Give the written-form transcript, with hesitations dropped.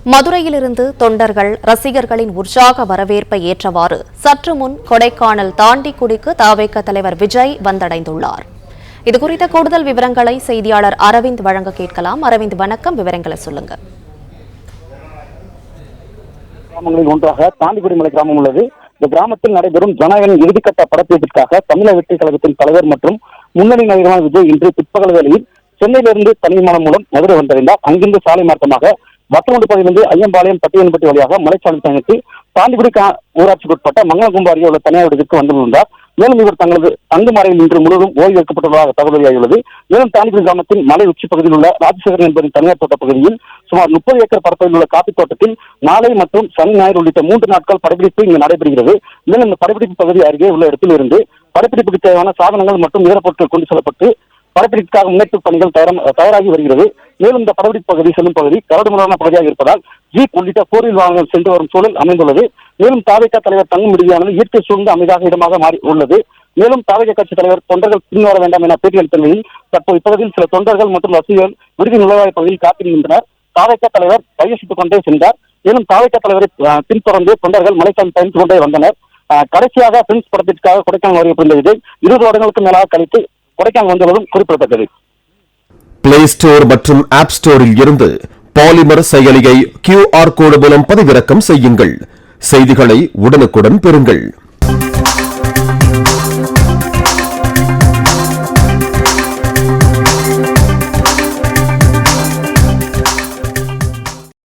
மதுரையிலிருந்து தொண்டர்கள் ரசிகர்களின் உற்சாக வரவேற்பை ஏற்றவாறு சற்று முன் கொடைக்கானல் தாண்டிக்குடிக்கு தவேக தலைவர் விஜய் வந்தடைந்துள்ளார். இதுகுறித்த கூடுதல் விவரங்களை செய்தியாளர் அரவிந்த் வழங்க கேட்கலாம். அரவிந்த், வணக்கம். விவரங்களை சொல்லுங்க. கிராமங்களில் ஒன்றாக தாண்டிக்குடி மலை கிராமம் உள்ளது. இந்த கிராமத்தில் நடைபெறும் ஜனநாயகன் இறுதிக்கட்ட படப்பிடிப்பிற்காக தமிழக வெற்றி கழகத்தின் தலைவர் மற்றும் முன்னணி நடிகரான விஜய் இன்று பிற்பகல் வேளையில் சென்னையிலிருந்து தனி விமானம் மூலம் மதுரை வந்தடைந்தார். அங்கிருந்து சாலை மார்க்கமாக வத்தலகுண்டு பகுதியிலிருந்து ஐயம்பாளையம் பட்டியன்பட்டி வழியாக மலைச்சாலை பயணித்து தாண்டிக்குடி ஊராட்சிக்கு உட்பட்ட மங்களகும்பு அருகே உள்ள தனியார் இடத்திற்கு வந்துள்ளார். மேலும் இவர் தங்களது தங்குமாறையில் இன்று முழுவதும் ஓய்வு எடுக்கப்பட்டுள்ளதாக தகவலாகியுள்ளது. மேலும் தாண்டிக்குடி கிராமத்தில் மலை உச்சி பகுதியில் உள்ள ராஜசேகரன் என்பதின் தனியார் தோட்ட பகுதியில் சுமார் 30 ஏக்கர் பரப்பதில் உள்ள காப்பி தோட்டத்தில் நாளை மற்றும் சனி ஞாயிறு உள்ளிட்ட 3 நாட்கள் படப்பிடிப்பு இங்கு நடைபெறுகிறது. மேலும் இந்த படப்பிடிப்பு பகுதி அருகே உள்ள இடத்தில் இருந்து படப்பிடிப்புக்கு தேவையான சாதனங்கள் மற்றும் இதர பொருட்கள் கொண்டு செல்லப்பட்டு படப்பிடிப்புக்காக முன்னெடுப்பு பணிகள் தயாராகி வருகிறது. மேலும் இந்த படப்பிடிப்பு பகுதி செல்லும் பகுதி கரடுமுரடான பகுதியாக இருப்பதால் ஜீப் உள்ளிட்ட 4 வீல் வாகனங்கள் சென்று வரும் சூழல் அமைந்துள்ளது. மேலும் தவேக தலைவர் தங்கும் விடுதியானது இயற்கை சூழ்ந்த அமைதியாக இடமாக மாறி உள்ளது. மேலும் தவேக கட்சி தலைவர் தொண்டர்கள் பின்வர வேண்டாம் என பேட்டியளித்த நிலையில் தற்போது இப்பகுதியில் சில தொண்டர்கள் மற்றும் ரசிகர்கள் விடுதி நுழைவாய் பகுதியில் காத்திருக்கின்றனர். தவேக தலைவர் கையசித்துக் கொண்டே சென்றார். மேலும் தவேக தலைவரை பின்தொடர்ந்து தொண்டர்கள் மலைச்சாலை பயணித்துக் கொண்டே வந்தனர். கடைசியாக பிரின்ஸ் படத்திற்காக கொடைக்கானல் வருகிறது. 20 வருடங்களுக்கு மேலாக கழித்து கொடைக்கானல் வந்துள்ளதும் குறிப்பிடத்தக்கது. பிளே ஸ்டோர் மற்றும் ஆப் ஸ்டோரில் இருந்து பாலிமர் செயலியை QR கோடு மூலம் பதிவிறக்கம் செய்யுங்கள். செய்திகளை உடனுக்குடன் பெறுங்கள்.